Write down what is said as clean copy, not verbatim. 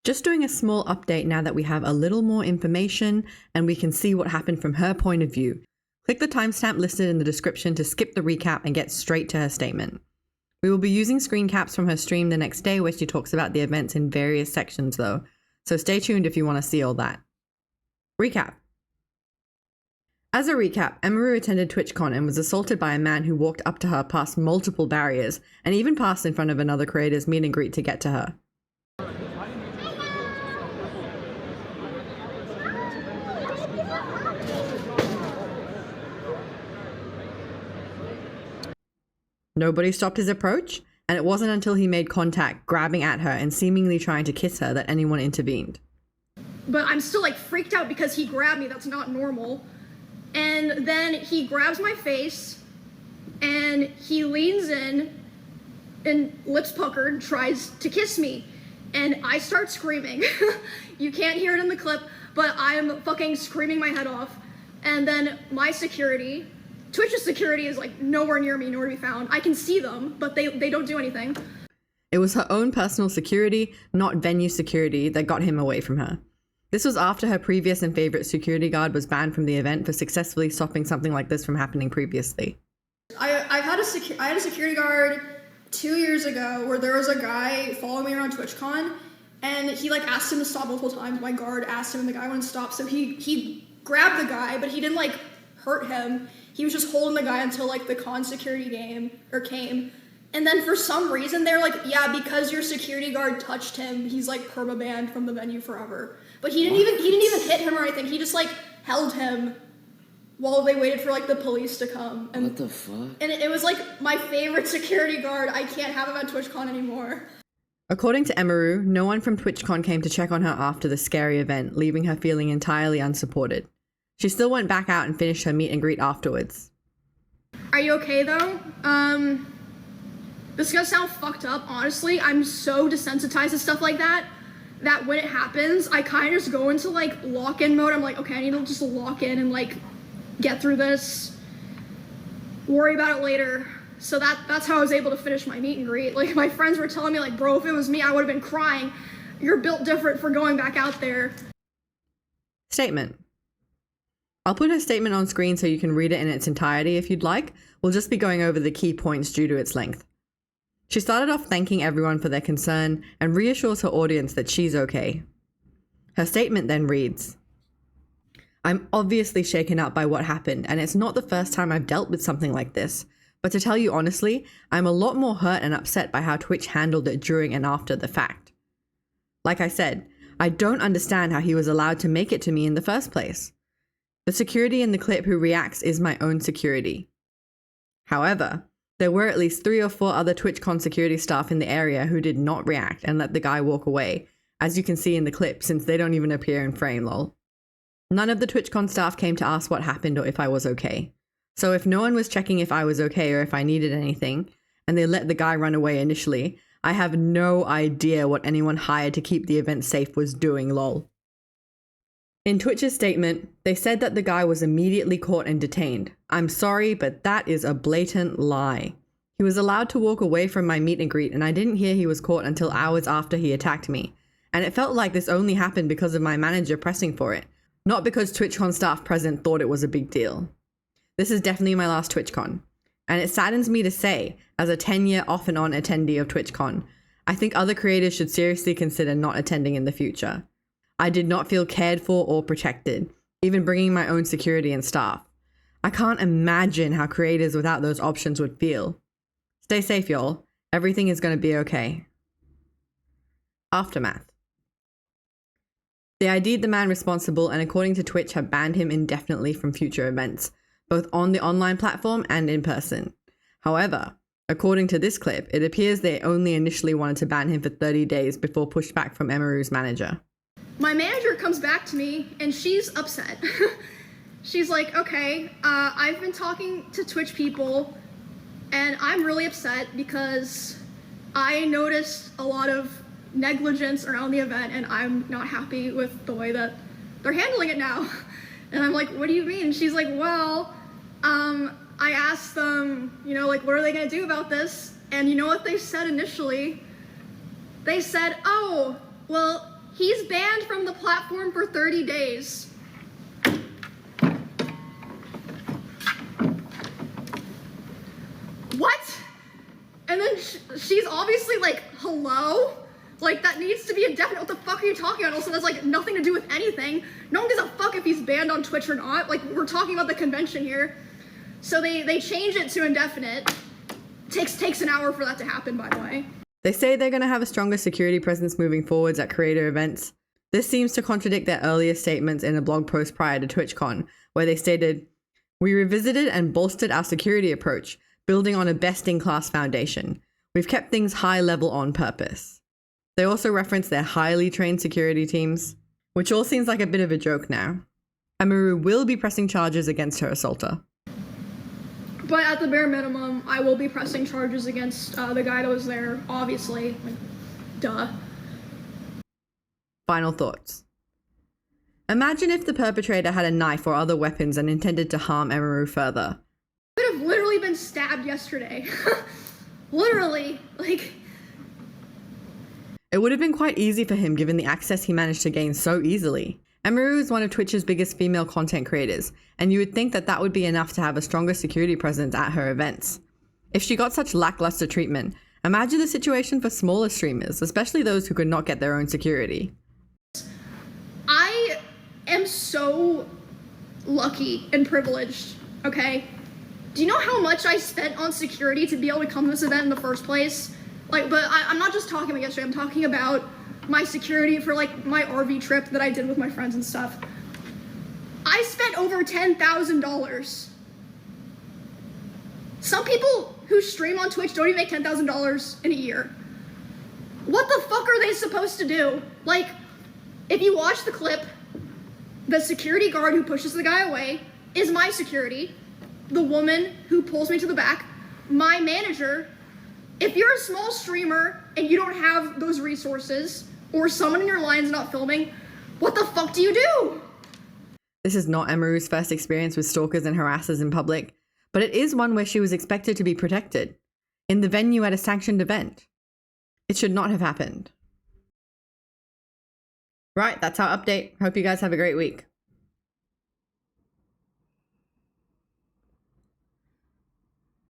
Just doing a small update now that we have a little more information and we can see what happened from her point of view. Click the timestamp listed in the description to skip the recap and get straight to her statement. We will be using screen caps from her stream the next day where she talks about the events in various sections though, so stay tuned if you want to see all that. Recap. As a recap, Emiru attended TwitchCon and was assaulted by a man who walked up to her past multiple barriers and even passed in front of another creator's meet and greet to get to her. Nobody stopped his approach, and it wasn't until he made contact, grabbing at her and seemingly trying to kiss her, that anyone intervened. But I'm still like freaked out because he grabbed me. That's not normal. And then he grabs my face and he leans in and lips puckered tries to kiss me. And I start screaming. You can't hear it in the clip, but I'm fucking screaming my head off. And then my security, Twitch's security, is like nowhere near me, nowhere to be found. I can see them, but they don't do anything. It was her own personal security, not venue security, that got him away from her. This was after her previous and favorite security guard was banned from the event for successfully stopping something like this from happening previously. I had a security guard 2 years ago where there was a guy following me around TwitchCon, and he like asked him to stop multiple times. My guard asked him and the guy wouldn't stop, so he grabbed the guy, but he didn't like hurt him. He was just holding the guy until like the con security came. And then for some reason they're like, yeah, because your security guard touched him, he's like perma-banned from the venue forever. But he didn't even hit him or anything. He just like held him while they waited for like the police to come. And, what the fuck? And it was like my favorite security guard. I can't have him at TwitchCon anymore. According to Emiru, no one from TwitchCon came to check on her after the scary event, leaving her feeling entirely unsupported. She still went back out and finished her meet and greet afterwards. Are you okay though? This is gonna sound fucked up, honestly. I'm so desensitized to stuff like that when it happens, I kind of just go into like lock-in mode. I'm like, okay, I need to just lock in and like get through this, worry about it later. So that's how I was able to finish my meet and greet. Like my friends were telling me like, bro, if it was me, I would have been crying. You're built different for going back out there. Statement. I'll put her statement on screen so you can read it in its entirety if you'd like. We'll just be going over the key points due to its length. She started off thanking everyone for their concern and reassures her audience that she's okay. Her statement then reads, I'm obviously shaken up by what happened, and it's not the first time I've dealt with something like this. But to tell you honestly, I'm a lot more hurt and upset by how Twitch handled it during and after the fact. Like I said, I don't understand how he was allowed to make it to me in the first place. The security in the clip who reacts is my own security. However, there were at least 3 or 4 other TwitchCon security staff in the area who did not react and let the guy walk away, as you can see in the clip since they don't even appear in frame, lol. None of the TwitchCon staff came to ask what happened or if I was okay. So if no one was checking if I was okay or if I needed anything, and they let the guy run away initially, I have no idea what anyone hired to keep the event safe was doing, lol. In Twitch's statement, they said that the guy was immediately caught and detained. I'm sorry, but that is a blatant lie. He was allowed to walk away from my meet and greet, and I didn't hear he was caught until hours after he attacked me. And it felt like this only happened because of my manager pressing for it, not because TwitchCon staff present thought it was a big deal. This is definitely my last TwitchCon. And it saddens me to say, as a 10-year off and on attendee of TwitchCon, I think other creators should seriously consider not attending in the future. I did not feel cared for or protected, even bringing my own security and staff. I can't imagine how creators without those options would feel. Stay safe, y'all. Everything is going to be okay. Aftermath. They ID'd the man responsible and according to Twitch have banned him indefinitely from future events, both on the online platform and in person. However, according to this clip, it appears they only initially wanted to ban him for 30 days before pushback from Emiru's manager. My manager comes back to me and she's upset. She's like, okay, I've been talking to Twitch people and I'm really upset because I noticed a lot of negligence around the event and I'm not happy with the way that they're handling it now. And I'm like, what do you mean? She's like, well, I asked them, you know, like, what are they gonna do about this? And you know what they said initially? They said, oh, well, He's banned from the platform for 30 days. What? And then she's obviously like, hello? Like, that needs to be a definite. What the fuck are you talking about? Also, that's like nothing to do with anything. No one gives a fuck if he's banned on Twitch or not. Like, we're talking about the convention here. So they change it to indefinite. Takes an hour for that to happen, by the way. They say they're going to have a stronger security presence moving forwards at creator events. This seems to contradict their earlier statements in a blog post prior to TwitchCon, where they stated, "We revisited and bolstered our security approach, building on a best-in-class foundation. We've kept things high level on purpose." They also reference their highly trained security teams, which all seems like a bit of a joke now. Emiru will be pressing charges against her assaulter. But at the bare minimum, I will be pressing charges against the guy that was there, obviously. Like, duh. Final thoughts. Imagine if the perpetrator had a knife or other weapons and intended to harm Emiru further. I could have literally been stabbed yesterday. Literally. Like... It would have been quite easy for him given the access he managed to gain so easily. Emiru is one of Twitch's biggest female content creators, and you would think that that would be enough to have a stronger security presence at her events. If she got such lackluster treatment, imagine the situation for smaller streamers, especially those who could not get their own security. I am so lucky and privileged, okay? Do you know how much I spent on security to be able to come to this event in the first place? Like, but I'm not just talking about yesterday, I'm talking about my security for like my RV trip that I did with my friends and stuff. I spent over $10,000. Some people who stream on Twitch don't even make $10,000 in a year. What the fuck are they supposed to do? Like, if you watch the clip, the security guard who pushes the guy away is my security. The woman who pulls me to the back, my manager. If you're a small streamer and you don't have those resources, or someone in your line's not filming, what the fuck do you do? This is not Emiru's first experience with stalkers and harassers in public, but it is one where she was expected to be protected, in the venue at a sanctioned event. It should not have happened. Right, that's our update. Hope you guys have a great week.